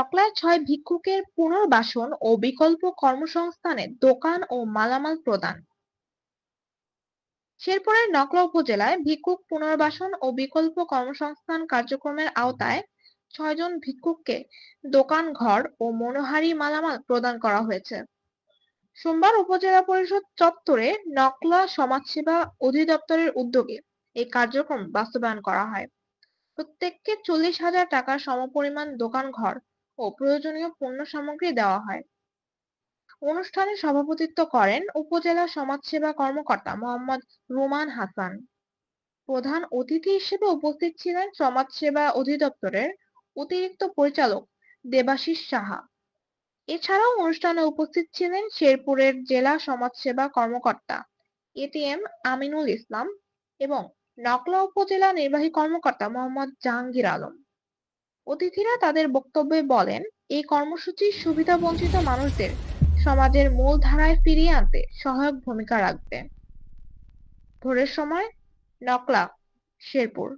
নকলায় ৬ ভিক্ষুকের পুনর্বাসন ও বিকল্প কর্মসংস্থানে দোকান ও মালামাল প্রদান। শেরপুরের নকলা উপজেলায় ভিক্ষুক পুনর্বাসন ও বিকল্প কর্মসংস্থান কার্যক্রমের আওতায় ৬ জন ভিক্ষুককে দোকান ঘর ও মনোহারী মালামাল প্রদান করা হয়েছে। সোমবার উপজেলা পরিষদ চত্বরে নকলা সমাজসেবা অধিদপ্তরের উদ্যোগে এই কার্যক্রম বাস্তবায়ন করা হয়। প্রত্যেককে ৪০,০০০ টাকার সমপরিমাণ দোকান ঘর ও প্রয়োজনীয় পণ্য সামগ্রী দেওয়া হয়। অনুষ্ঠানে সভাপতিত্ব করেন উপজেলা সমাজসেবা কর্মকর্তা মোহাম্মদ রুমান হাসান। প্রধান অতিথি হিসেবে উপস্থিত ছিলেন সমাজসেবা অধিদপ্তরের অতিরিক্ত পরিচালক দেবাশিস সাহা। এছাড়াও অনুষ্ঠানে উপস্থিত ছিলেন শেরপুরের জেলা সমাজসেবা কর্মকর্তা এটিএম আমিনুল ইসলাম এবং নকলা উপজেলা নির্বাহী কর্মকর্তা মোহাম্মদ জাহাঙ্গীর আলম। অতিথিরা তাদের বক্তব্যে বলেন, এই কর্মসূচি সুবিধাবঞ্চিত মানুষদের সমাজের মূল ধারায় ফিরিয়ে আনতে সহায়ক ভূমিকা রাখবে। ভোরের সময়, নকলা, শেরপুর।